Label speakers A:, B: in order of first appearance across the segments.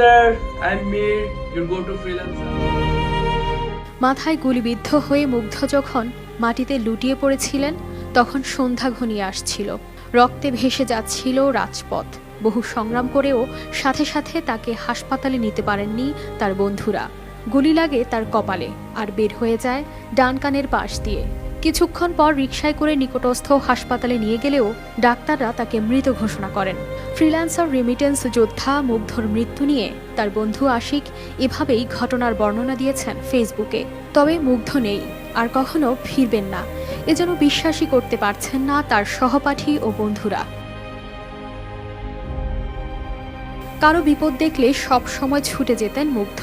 A: there, I'm Mir, your go-to freelancer.
B: মাথায় গুলিবিদ্ধ হয়ে মুগ্ধ যখন মাটিতে লুটিয়ে পড়েছিলেন তখন সন্ধ্যা ঘনিয়ে আসছিল। রক্তে ভেসে যাচ্ছিল রাজপথ। বহু সংগ্রাম করেও সাথে সাথে তাকে হাসপাতালে নিতে পারেননি তার বন্ধুরা। গুলি লাগে তার কপালে আর বের হয়ে যায় ডান কানের পাশ দিয়ে। কিছুক্ষণ পর রিকশায় করে নিকটস্থ হাসপাতালে নিয়ে গেলেও ডাক্তাররা তাকে মৃত ঘোষণা করেন। ফ্রিল্যান্সার রেমিটেন্স যোদ্ধা মুগ্ধর মৃত্যু নিয়ে তার বন্ধু আশিক এভাবেই ঘটনার বর্ণনা দিয়েছেন ফেসবুকে। তবে মুগ্ধ নেই, আর কখনো ফিরবেন না, এজন্য বিশ্বাসই করতে পারছেন না তার সহপাঠী ও বন্ধুরা। কারো বিপদ দেখলে সব সময় ছুটে যেতেন মুগ্ধ।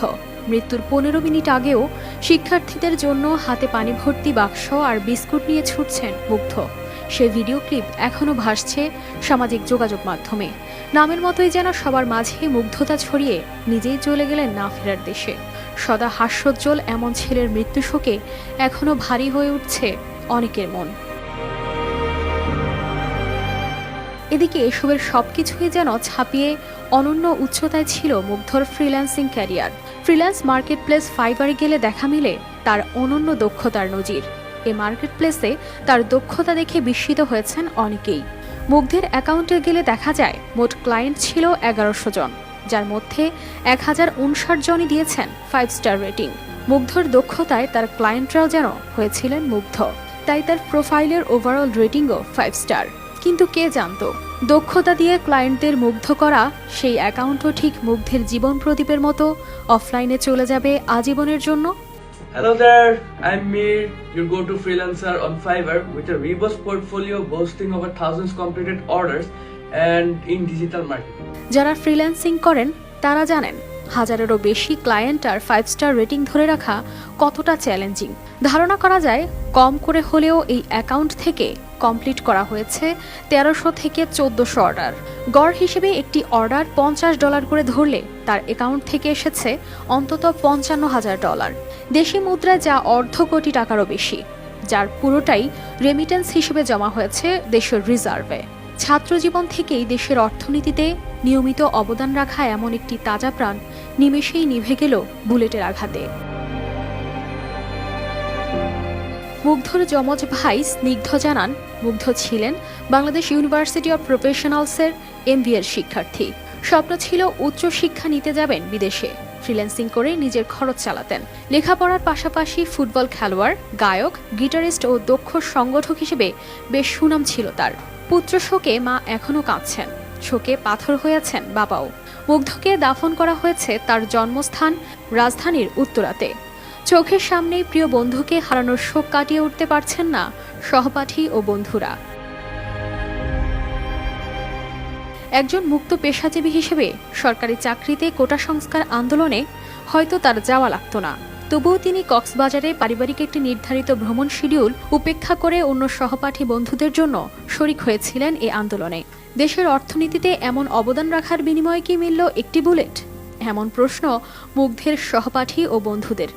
B: মৃত্যুর 15 মিনিট আগেও শিক্ষার্থীদের জন্য হাতে পানি ভর্তি বাক্স আর বিস্কুট নিয়ে ছুটছেন মুগ্ধ। সে ভিডিও ক্লিপ এখনও ভাসছে সামাজিক যোগাযোগ মাধ্যমে। নামের মতোই যেন সবার মাঝে মুগ্ধতা ছড়িয়ে নিজেই চলে গেলেন না ফেরার দেশে। সদা হাস্যোজ্জ্বল এমন ছেলের মৃত্যু শোকে এখনও ভারী হয়ে উঠছে অনেকের মন। এদিকে এসবের সবকিছুই যেন ছাপিয়ে অনন্য উচ্চতায় ছিল মুগ্ধর ফ্রিল্যান্সিং ক্যারিয়ার। ফ্রিল্যান্স মার্কেটপ্লেস ফাইবারে গেলে দেখা মিলে তার অনন্য দক্ষতার নজির। এই মার্কেটপ্লেসে তার দক্ষতা দেখে বিস্মিত হয়েছেন অনেকেই। মুগ্ধের অ্যাকাউন্টে গেলে দেখা যায় মোট ক্লায়েন্ট ছিল 1100 জন, যার মধ্যে 1059 জনই দিয়েছেন 5 স্টার রেটিং। মুগ্ধর দক্ষতায় তার ক্লায়েন্টরাও যেন হয়েছিলেন মুগ্ধ, তাই তার প্রোফাইলের ওভারঅল রেটিংও 5 স্টার। কিন্তু কে জানতো দক্ষতা দিয়ে ক্লায়েন্টদের মুগ্ধ করা সেই অ্যাকাউন্টও ঠিক মুগ্ধের জীবন প্রদীপের মতো অফলাইনে চলে যাবে আজীবনের জন্য।
A: Hello there, I'm Mir, your go-to freelancer on Fiverr with a robust portfolio boasting over thousands completed orders and in digital marketing.
B: যারা ফ্রিল্যান্সিং করেন তারা জানেন হাজারেরও বেশি ক্লায়েন্ট আর 5 স্টার রেটিং ধরে রাখা কতটা চ্যালেঞ্জিং। ধারণা করা যায় কম করে হলেও এই অ্যাকাউন্ট থেকে কমপ্লিট করা হয়েছে 1300 থেকে 1400 অর্ডার। গড় হিসেবে একটি অর্ডার $50 করে ধরলে তার অ্যাকাউন্ট থেকে এসেছে অন্তত $55,000, দেশি মুদ্রায় যা অর্ধ কোটি টাকারও বেশি, যার পুরোটাই রেমিটেন্স হিসেবে জমা হয়েছে দেশের রিজার্ভে। ছাত্রজীবন থেকেই দেশের অর্থনীতিতে নিয়মিত অবদান রাখা এমন একটি তাজা প্রাণ নিমেষেই নিভে গেল বুলেটের আঘাতে। মুগ্ধর যমজ ভাই স্নিগ্ধ জানান, মুগ্ধ ছিলেন বাংলাদেশ ইউনিভার্সিটি অব প্রফেশনালসের MBA শিক্ষার্থী। স্বপ্ন ছিল উচ্চ শিক্ষা নিতে যাবেন বিদেশে, ফ্রিল্যান্সিং করে নিজের খরচ চালাতেন। লেখাপড়ার পাশাপাশি ফুটবল খেলোয়াড়, গায়ক, গিটারিস্ট ও দক্ষ সংগঠক হিসেবে বেশ সুনাম ছিল তার। পুত্র শোকে মা এখনও কাঁদছেন, শোকে পাথর হয়েছেন বাবাও। মুগ্ধকে দাফন করা হয়েছে তার জন্মস্থান রাজধানীর উত্তরাতে। চোখের সামনেই প্রিয় বন্ধুকে হারানোর শোক কাটিয়ে উঠতে পারছেন না সহপাঠী ও বন্ধুরা। একজন মুক্ত পেশাজীবী হিসেবে সরকারি চাকরিতে কোটা সংস্কার আন্দোলনে হয়তো তার যাওয়া লাগত না, তবুও তিনি কক্সবাজারে পারিবারিক একটি নির্ধারিত ভ্রমণ শিডিউল উপেক্ষা করে অন্য সহপাঠী বন্ধুদের জন্য শরিক হয়েছিলেন এই আন্দোলনে। দেশের অর্থনীতিতে এমন অবদান রাখার বিনিময়ে কি মিলল একটি বুলেট? এমন প্রশ্ন মুগ্ধের সহপাঠী ও বন্ধুদের।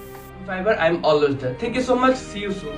A: Fiverr, I'm always there. Thank you so much. See you soon.